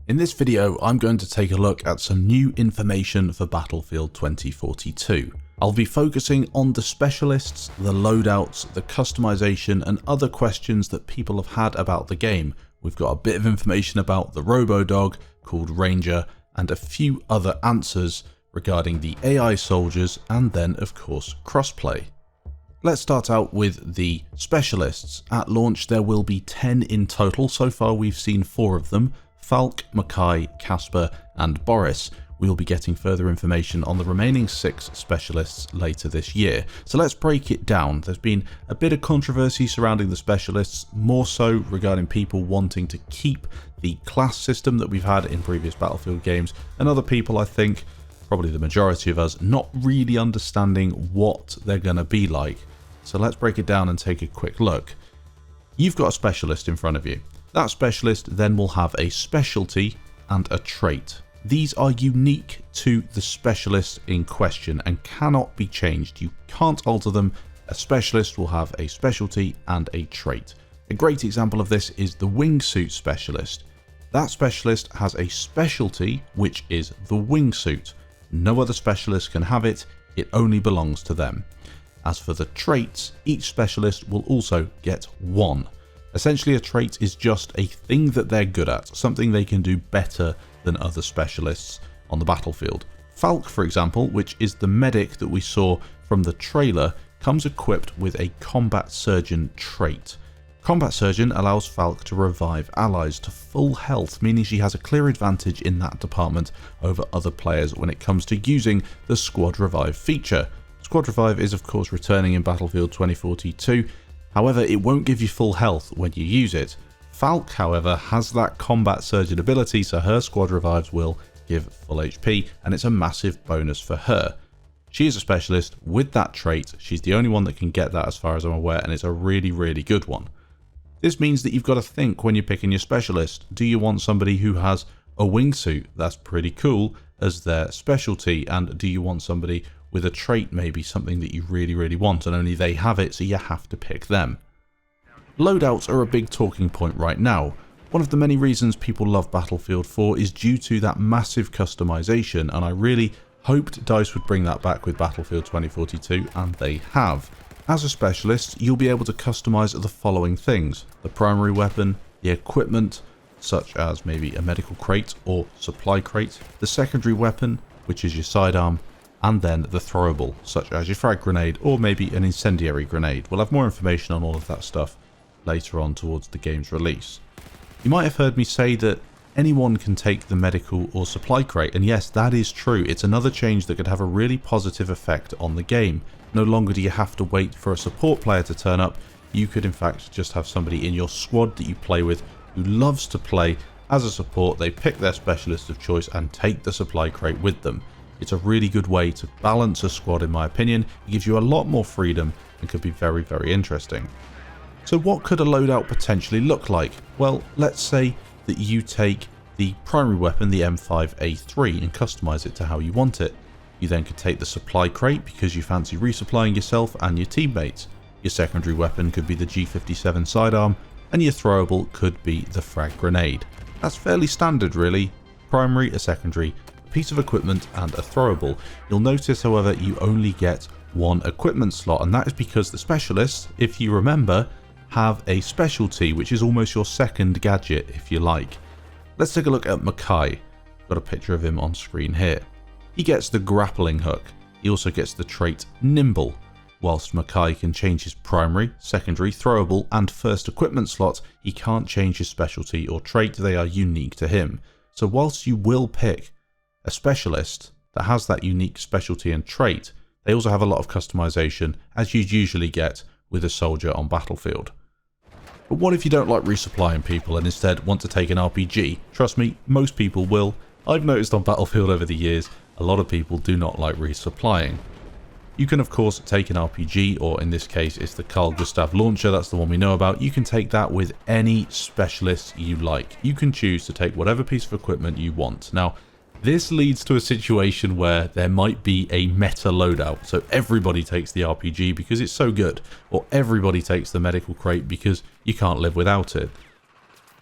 In this video, I'm going to take a look at some new information for Battlefield 2042. I'll be focusing on the specialists, the loadouts, the customization, and other questions that people have had about the game. We've got a bit of information about the robo-dog called Ranger, and a few other answers regarding the AI soldiers, and then of course crossplay. Let's start out with the specialists. At launch there will be 10 in total. So far we've seen 4 of them: Falk, Mackay, Casper and Boris. We'll be getting further information on the remaining 6 specialists later this year. So let's break it down. There's been a bit of controversy surrounding the specialists, more so regarding people wanting to keep the class system that we've had in previous Battlefield games, and other people, I think, probably the majority of us, not really understanding what they're going to be like. So let's break it down and take a quick look. You've got a specialist in front of you. That specialist then will have a specialty and a trait. These are unique to the specialist in question and cannot be changed. You can't alter them. A specialist will have a specialty and a trait. A great example of this is the wingsuit specialist. That specialist has a specialty, which is the wingsuit. No other specialist can have it. It only belongs to them. As for the traits, each specialist will also get 1. Essentially, a trait is just a thing that they're good at, something they can do better than other specialists on the battlefield. Falk, for example, which is the medic that we saw from the trailer, comes equipped with a combat surgeon trait. Combat surgeon allows Falk to revive allies to full health, meaning she has a clear advantage in that department over other players when it comes to using the squad revive feature. Squad revive is of course returning in Battlefield 2042. However, it won't give you full health when you use it. Falk, however, has that combat surgeon ability, so her squad revives will give full HP, and it's a massive bonus for her. She is a specialist with that trait. She's the only one that can get that as far as I'm aware, and it's a really, really good one. This means that you've got to think when you're picking your specialist. Do you want somebody who has a wingsuit? That's pretty cool as their specialty. And do you want somebody with a trait, maybe something that you really, really want and only they have it, so you have to pick them? Loadouts are a big talking point right now. One of the many reasons people love Battlefield 4 is due to that massive customization, and I really hoped DICE would bring that back with Battlefield 2042, and they have. As a specialist, you'll be able to customize the following things: the primary weapon, the equipment, such as maybe a medical crate or supply crate, the secondary weapon, which is your sidearm, and then the throwable, such as your frag grenade or maybe an incendiary grenade. We'll have more information on all of that stuff later on towards the game's release. You might have heard me say that anyone can take the medical or supply crate, and yes, that is true. It's another change that could have a really positive effect on the game. No longer do you have to wait for a support player to turn up. You could in fact just have somebody in your squad that you play with who loves to play as a support. They pick their specialist of choice and take the supply crate with them. It's a really good way to balance a squad, in my opinion. It gives you a lot more freedom and could be very, very interesting. So what could a loadout potentially look like? Well, let's say that you take the primary weapon, the M5A3, and customize it to how you want it. You then could take the supply crate because you fancy resupplying yourself and your teammates. Your secondary weapon could be the G57 sidearm, and your throwable could be the frag grenade. That's fairly standard really. Primary, a secondary, a piece of equipment and a throwable. You'll notice however you only get 1 equipment slot, and that is because the specialists, if you remember, have a specialty which is almost your second gadget if you like. Let's take a look at Mackay. Got a picture of him on screen here. He gets the grappling hook. He also gets the trait Nimble. Whilst Mackay can change his primary, secondary, throwable and first equipment slot, he can't change his specialty or trait. They are unique to him. So whilst you will pick a specialist that has that unique specialty and trait, they also have a lot of customization, as you'd usually get with a soldier on Battlefield. But what if you don't like resupplying people and instead want to take an RPG? Trust me, most people will. I've noticed on Battlefield over the years, a lot of people do not like resupplying. You can of course take an RPG, or in this case it's the Carl Gustav launcher, that's the one we know about. You can take that with any specialist you like. You can choose to take whatever piece of equipment you want. Now, this leads to a situation where there might be a meta loadout, so everybody takes the RPG because it's so good, or everybody takes the medical crate because you can't live without it.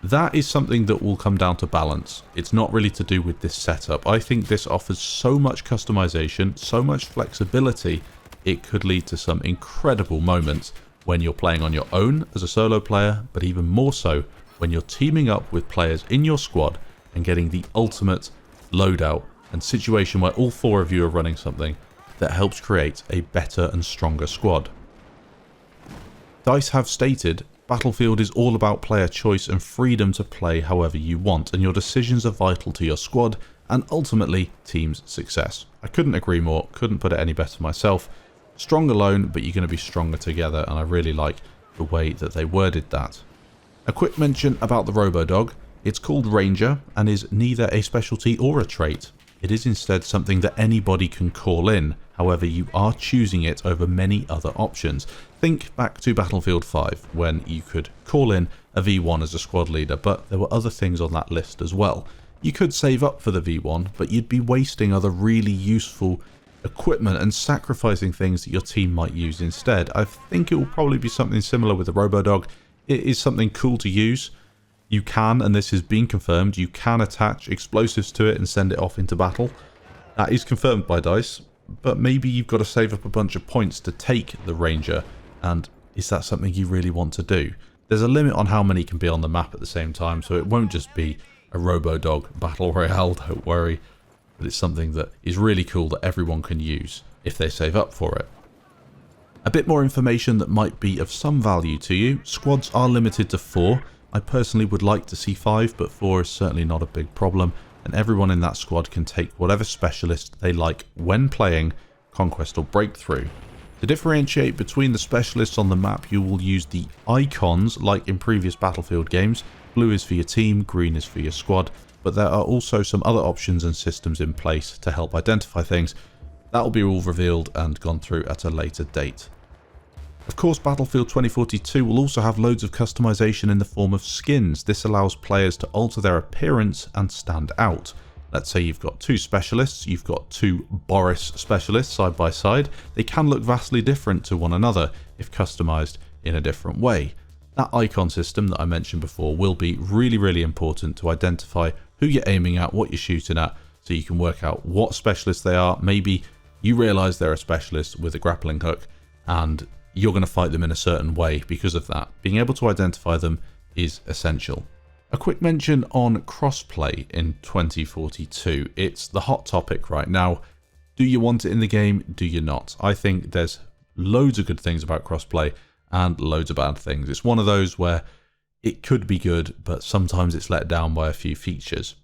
That is something that will come down to balance. It's not really to do with this setup. I think this offers so much customization, so much flexibility, it could lead to some incredible moments when you're playing on your own as a solo player, but even more so when you're teaming up with players in your squad and getting the ultimate loadout and situation where all 4 of you are running something that helps create a better and stronger squad. DICE have stated Battlefield is all about player choice and freedom to play however you want, and your decisions are vital to your squad and ultimately team's success. I couldn't agree more, couldn't put it any better myself. Strong alone, but you're going to be stronger together, and I really like the way that they worded that. A quick mention about the RoboDog. It's called Ranger and is neither a specialty or a trait. It is instead something that anybody can call in, however you are choosing it over many other options. Think back to Battlefield 5 when you could call in a V1 as a squad leader, but there were other things on that list as well. You could save up for the V1, but you'd be wasting other really useful equipment and sacrificing things that your team might use instead. I think it will probably be something similar with the RoboDog. It is something cool to use. You can, and this has been confirmed, you can attach explosives to it and send it off into battle. That is confirmed by DICE, but maybe you've got to save up a bunch of points to take the Ranger, and is that something you really want to do? There's a limit on how many can be on the map at the same time, so it won't just be a RoboDog Battle Royale, don't worry, but it's something that is really cool that everyone can use if they save up for it. A bit more information that might be of some value to you. Squads are limited to 4. I personally would like to see 5, but 4 is certainly not a big problem, and everyone in that squad can take whatever specialist they like when playing Conquest or Breakthrough. To differentiate between the specialists on the map, you will use the icons like in previous Battlefield games. Blue is for your team, green is for your squad, but there are also some other options and systems in place to help identify things. That will be all revealed and gone through at a later date. Of course, Battlefield 2042 will also have loads of customization in the form of skins. This allows players to alter their appearance and stand out. Let's say you've got 2 specialists, you've got 2 Boris specialists side by side. They can look vastly different to one another if customized in a different way. That icon system that I mentioned before will be really important to identify who you're aiming at, what you're shooting at, so you can work out what specialists they are. Maybe you realise they're a specialist with a grappling hook and you're going to fight them in a certain way because of that. Being able to identify them is essential. A quick mention on crossplay in 2042. It's the hot topic right now. Do you want it in the game? Do you not? I think there's loads of good things about crossplay and loads of bad things. It's one of those where it could be good, but sometimes it's let down by a few features.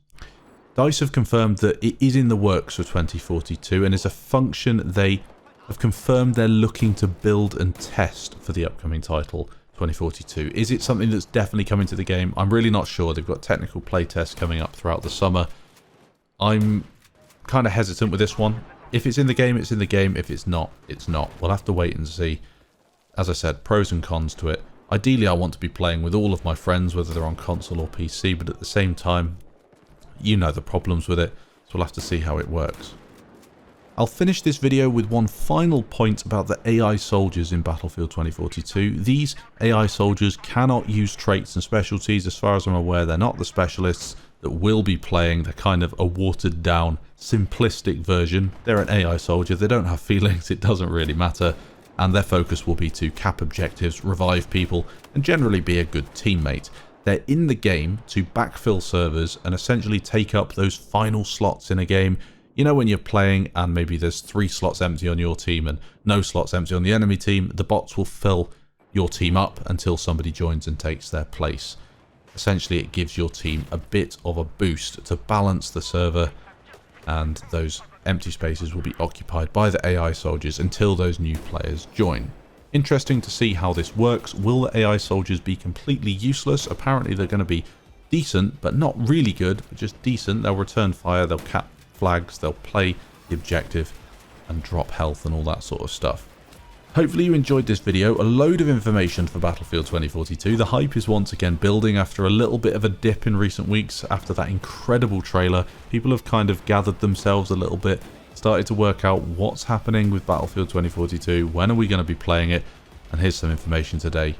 DICE have confirmed that it is in the works for 2042 and is a function they have confirmed they're looking to build and test for the upcoming title 2042. Is it something that's definitely coming to the game? I'm really not sure. They've got technical playtests coming up throughout the summer. I'm kind of hesitant with this one. If it's in the game, it's in the game. If it's not, it's not. We'll have to wait and see. As I said, pros and cons to it. Ideally, I want to be playing with all of my friends, whether they're on console or PC, but at the same time, you know the problems with it, so we'll have to see how it works. I'll finish this video with one final point about the AI soldiers in Battlefield 2042. These AI soldiers cannot use traits and specialties. As far as I'm aware, they're not the specialists that will be playing. They're kind of a watered down, simplistic version. They're an AI soldier. They don't have feelings. It doesn't really matter. And their focus will be to cap objectives, revive people, and generally be a good teammate. They're in the game to backfill servers and essentially take up those final slots in a game. You know, when you're playing and maybe there's 3 slots empty on your team and no slots empty on the enemy team, the bots will fill your team up until somebody joins and takes their place. Essentially, it gives your team a bit of a boost to balance the server, and those empty spaces will be occupied by the AI soldiers until those new players join. Interesting to see how this works. Will the AI soldiers be completely useless? Apparently they're going to be decent, but not really good, but just decent. They'll return fire, they'll cap flags, they'll play the objective and drop health and all that sort of stuff. Hopefully you enjoyed this video. A load of information for Battlefield 2042. The hype is once again building after a little bit of a dip in recent weeks after that incredible trailer. People have kind of gathered themselves a little bit, started to work out what's happening with Battlefield 2042, when are we going to be playing it, and here's some information today.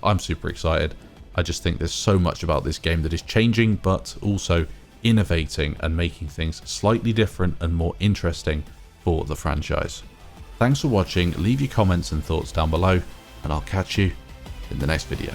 I'm super excited. I just think there's so much about this game that is changing, but also innovating and making things slightly different and more interesting for the franchise. Thanks for watching, leave your comments and thoughts down below, and I'll catch you in the next video.